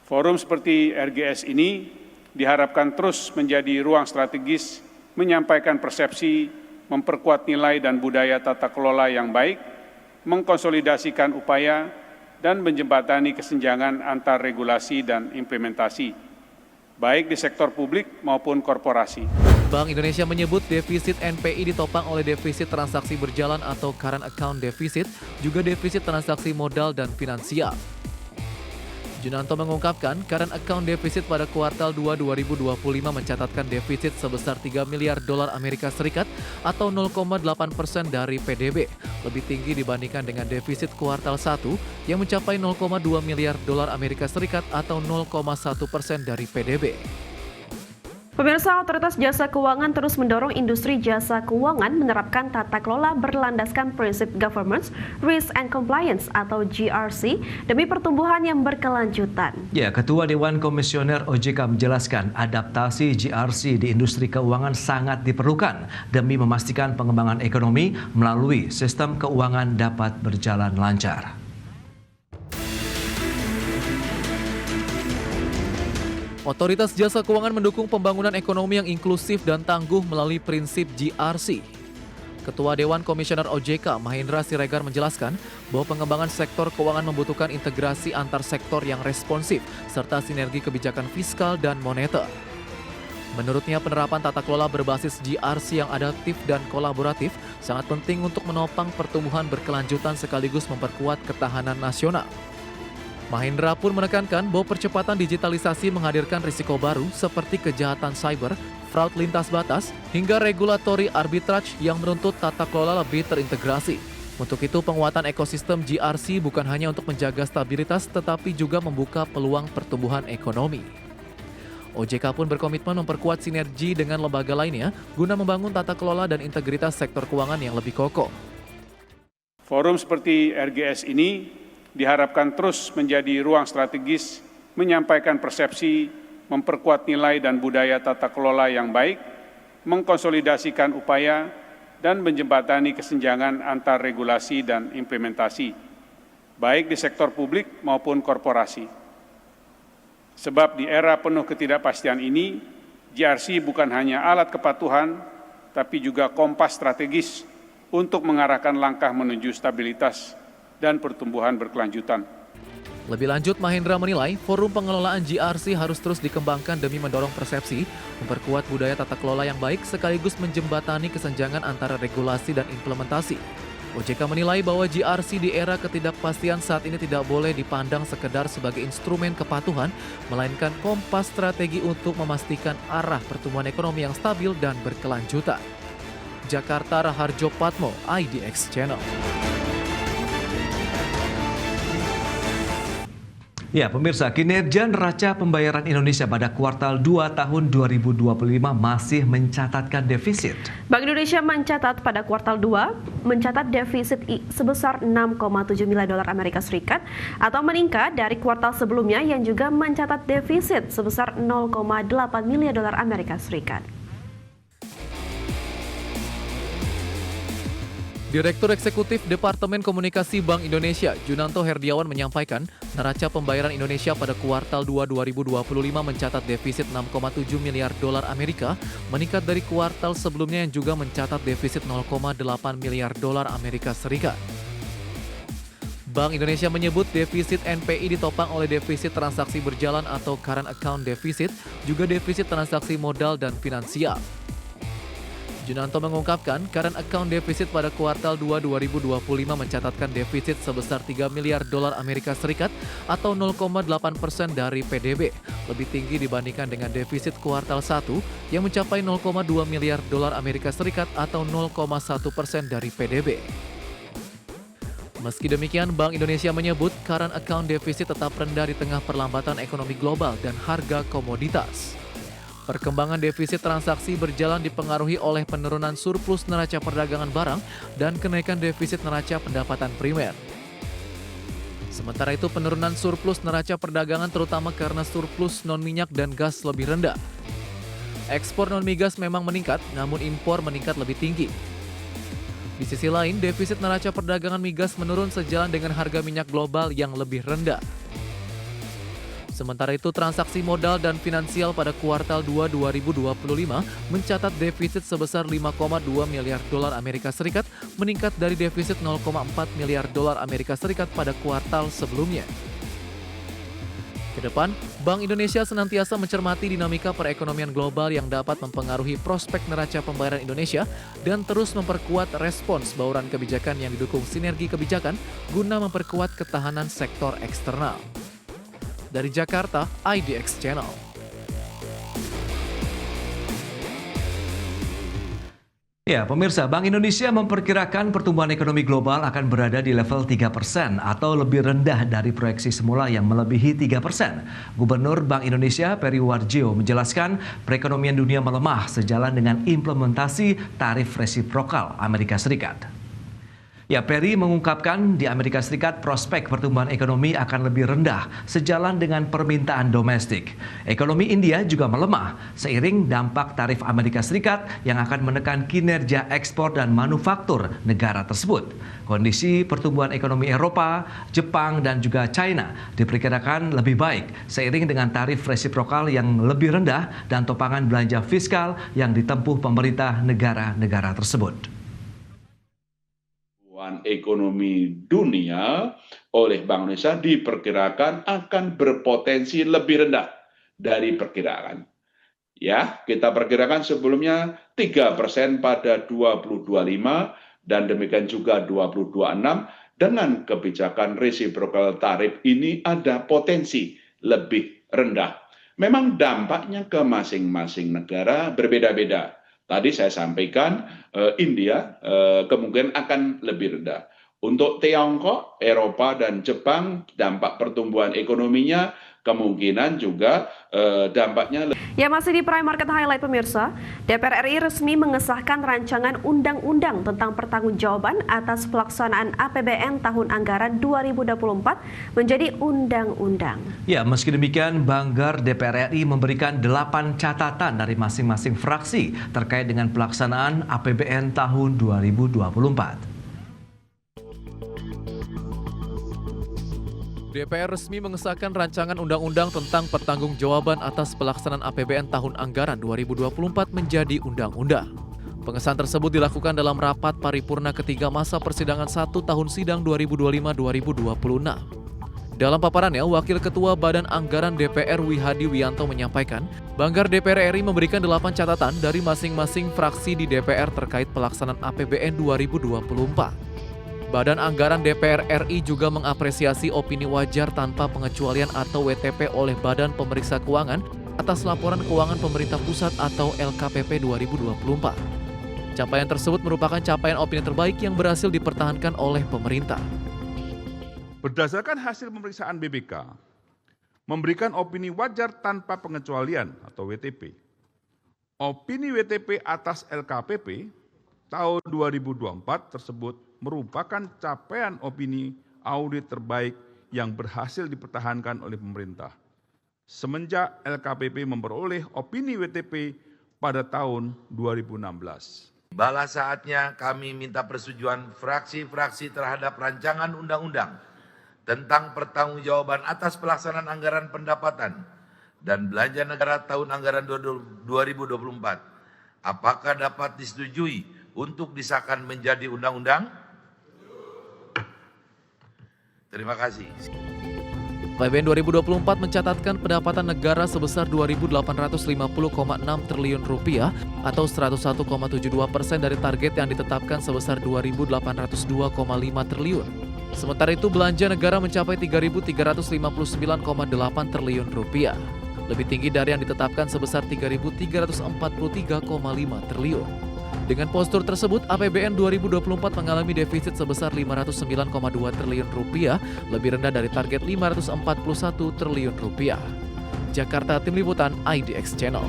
Forum seperti RGS ini diharapkan terus menjadi ruang strategis menyampaikan persepsi, memperkuat nilai dan budaya tata kelola yang baik, mengkonsolidasikan upaya, dan menjembatani kesenjangan antar regulasi dan implementasi, baik di sektor publik maupun korporasi. Bank Indonesia menyebut defisit NPI ditopang oleh defisit transaksi berjalan atau current account deficit, juga defisit transaksi modal dan finansial. Junanto mengungkapkan, current account deficit pada kuartal 2 2025 mencatatkan defisit sebesar 3 miliar dolar Amerika Serikat atau 0,8% dari PDB, lebih tinggi dibandingkan dengan defisit kuartal 1 yang mencapai 0,2 miliar dolar Amerika Serikat atau 0,1% dari PDB. Pemirsa, Otoritas Jasa Keuangan terus mendorong industri jasa keuangan menerapkan tata kelola berlandaskan prinsip Governance, Risk and Compliance atau GRC demi pertumbuhan yang berkelanjutan. Ya, Ketua Dewan Komisioner OJK menjelaskan adaptasi GRC di industri keuangan sangat diperlukan demi memastikan pengembangan ekonomi melalui sistem keuangan dapat berjalan lancar. Otoritas Jasa Keuangan mendukung pembangunan ekonomi yang inklusif dan tangguh melalui prinsip GRC. Ketua Dewan Komisioner OJK, Mahendra Siregar menjelaskan bahwa pengembangan sektor keuangan membutuhkan integrasi antar sektor yang responsif serta sinergi kebijakan fiskal dan moneter. Menurutnya, penerapan tata kelola berbasis GRC yang adaptif dan kolaboratif sangat penting untuk menopang pertumbuhan berkelanjutan sekaligus memperkuat ketahanan nasional. Mahendra pun menekankan bahwa percepatan digitalisasi menghadirkan risiko baru seperti kejahatan cyber, fraud lintas batas, hingga regulatory arbitrage yang menuntut tata kelola lebih terintegrasi. Untuk itu, penguatan ekosistem GRC bukan hanya untuk menjaga stabilitas tetapi juga membuka peluang pertumbuhan ekonomi. OJK pun berkomitmen memperkuat sinergi dengan lembaga lainnya guna membangun tata kelola dan integritas sektor keuangan yang lebih kokoh. Forum seperti RGS ini diharapkan terus menjadi ruang strategis menyampaikan persepsi, memperkuat nilai dan budaya tata kelola yang baik, mengkonsolidasikan upaya, dan menjembatani kesenjangan antar regulasi dan implementasi, baik di sektor publik maupun korporasi. Sebab di era penuh ketidakpastian ini, GRC bukan hanya alat kepatuhan, tapi juga kompas strategis untuk mengarahkan langkah menuju stabilitas dan pertumbuhan berkelanjutan. Lebih lanjut, Mahendra menilai forum pengelolaan GRC harus terus dikembangkan demi mendorong persepsi, memperkuat budaya tata kelola yang baik sekaligus menjembatani kesenjangan antara regulasi dan implementasi. OJK menilai bahwa GRC di era ketidakpastian saat ini tidak boleh dipandang sekedar sebagai instrumen kepatuhan, melainkan kompas strategi untuk memastikan arah pertumbuhan ekonomi yang stabil dan berkelanjutan. Jakarta, Raharjo Patmo, IDX Channel. Ya, pemirsa, kinerja neraca pembayaran Indonesia pada kuartal 2 tahun 2025 masih mencatatkan defisit. Bank Indonesia mencatat pada kuartal 2 mencatat defisit sebesar 6,7 miliar dolar Amerika Serikat atau meningkat dari kuartal sebelumnya yang juga mencatat defisit sebesar 0,8 miliar dolar Amerika Serikat. Direktur Eksekutif Departemen Komunikasi Bank Indonesia, Junanto Herdiawan menyampaikan, neraca pembayaran Indonesia pada kuartal 2 2025 mencatat defisit 6,7 miliar dolar Amerika, meningkat dari kuartal sebelumnya yang juga mencatat defisit 0,8 miliar dolar Amerika Serikat. Bank Indonesia menyebut defisit NPI ditopang oleh defisit transaksi berjalan atau current account deficit, juga defisit transaksi modal dan finansial. Junanto mengungkapkan, current account deficit pada kuartal 2 2025 mencatatkan defisit sebesar 3 miliar dolar Amerika Serikat atau 0,8% dari PDB, lebih tinggi dibandingkan dengan defisit kuartal 1 yang mencapai 0,2 miliar dolar Amerika Serikat atau 0,1% dari PDB. Meski demikian, Bank Indonesia menyebut current account deficit tetap rendah di tengah perlambatan ekonomi global dan harga komoditas. Perkembangan defisit transaksi berjalan dipengaruhi oleh penurunan surplus neraca perdagangan barang dan kenaikan defisit neraca pendapatan primer. Sementara itu, penurunan surplus neraca perdagangan terutama karena surplus non-minyak dan gas lebih rendah. Ekspor non-migas memang meningkat, namun impor meningkat lebih tinggi. Di sisi lain, defisit neraca perdagangan migas menurun sejalan dengan harga minyak global yang lebih rendah. Sementara itu, transaksi modal dan finansial pada kuartal 2 2025 mencatat defisit sebesar 5,2 miliar dolar Amerika Serikat, meningkat dari defisit 0,4 miliar dolar Amerika Serikat pada kuartal sebelumnya. Ke depan, Bank Indonesia senantiasa mencermati dinamika perekonomian global yang dapat mempengaruhi prospek neraca pembayaran Indonesia dan terus memperkuat respons bauran kebijakan yang didukung sinergi kebijakan guna memperkuat ketahanan sektor eksternal. Dari Jakarta, IDX Channel. Ya, pemirsa, Bank Indonesia memperkirakan pertumbuhan ekonomi global akan berada di level 3% atau lebih rendah dari proyeksi semula yang melebihi 3%. Gubernur Bank Indonesia Peri Warjio menjelaskan perekonomian dunia melemah sejalan dengan implementasi tarif resiprokal Amerika Serikat. Ya, Peri mengungkapkan di Amerika Serikat prospek pertumbuhan ekonomi akan lebih rendah sejalan dengan permintaan domestik. Ekonomi India juga melemah seiring dampak tarif Amerika Serikat yang akan menekan kinerja ekspor dan manufaktur negara tersebut. Kondisi pertumbuhan ekonomi Eropa, Jepang, dan juga China diperkirakan lebih baik seiring dengan tarif resiprokal yang lebih rendah dan topangan belanja fiskal yang ditempuh pemerintah negara-negara tersebut. Ekonomi dunia oleh Bank Indonesia diperkirakan akan berpotensi lebih rendah dari perkiraan. Ya, kita perkirakan sebelumnya 3% pada 2025 dan demikian juga 2026. Dengan kebijakan resiprokal tarif ini ada potensi lebih rendah. Memang dampaknya ke masing-masing negara berbeda-beda. Tadi saya sampaikan India kemungkinan akan lebih rendah. Untuk Tiongkok, Eropa, dan Jepang dampak pertumbuhan ekonominya kemungkinan juga dampaknya. Ya, masih di Prime Market Highlight pemirsa, DPR RI resmi mengesahkan rancangan undang-undang tentang pertanggungjawaban atas pelaksanaan APBN tahun anggaran 2024 menjadi undang-undang. Ya, meski demikian, Banggar DPR RI memberikan 8 catatan dari masing-masing fraksi terkait dengan pelaksanaan APBN tahun 2024. DPR resmi mengesahkan rancangan undang-undang tentang pertanggungjawaban atas pelaksanaan APBN tahun anggaran 2024 menjadi undang-undang. Pengesahan tersebut dilakukan dalam rapat paripurna ketiga masa persidangan 1 tahun sidang 2025-2026. Dalam paparannya, Wakil Ketua Badan Anggaran DPR Wihadi Wianto menyampaikan, Banggar DPR RI memberikan 8 catatan dari masing-masing fraksi di DPR terkait pelaksanaan APBN 2024. Badan Anggaran DPR RI juga mengapresiasi opini wajar tanpa pengecualian atau WTP oleh Badan Pemeriksa Keuangan atas laporan keuangan pemerintah pusat atau LKPP 2024. Capaian tersebut merupakan capaian opini terbaik yang berhasil dipertahankan oleh pemerintah. Berdasarkan hasil pemeriksaan BPK, memberikan opini wajar tanpa pengecualian atau WTP. Opini WTP atas LKPP tahun 2024 tersebut merupakan capaian opini audit terbaik yang berhasil dipertahankan oleh pemerintah. Semenjak LKPP memperoleh opini WTP pada tahun 2016. Bala saatnya kami minta persetujuan fraksi-fraksi terhadap rancangan undang-undang tentang pertanggungjawaban atas pelaksanaan anggaran pendapatan dan belanja negara tahun anggaran 2024. Apakah dapat disetujui untuk disahkan menjadi undang-undang? Terima kasih. APBN 2024 mencatatkan pendapatan negara sebesar Rp2.850,6 triliun atau 101,72% dari target yang ditetapkan sebesar Rp2.802,5 triliun. Sementara itu belanja negara mencapai Rp3.359,8 triliun, lebih tinggi dari yang ditetapkan sebesar Rp3.343,5 triliun. Dengan postur tersebut, APBN 2024 mengalami defisit sebesar Rp509,2 triliun, lebih rendah dari target Rp541 triliun. Jakarta, Tim Liputan IDX Channel.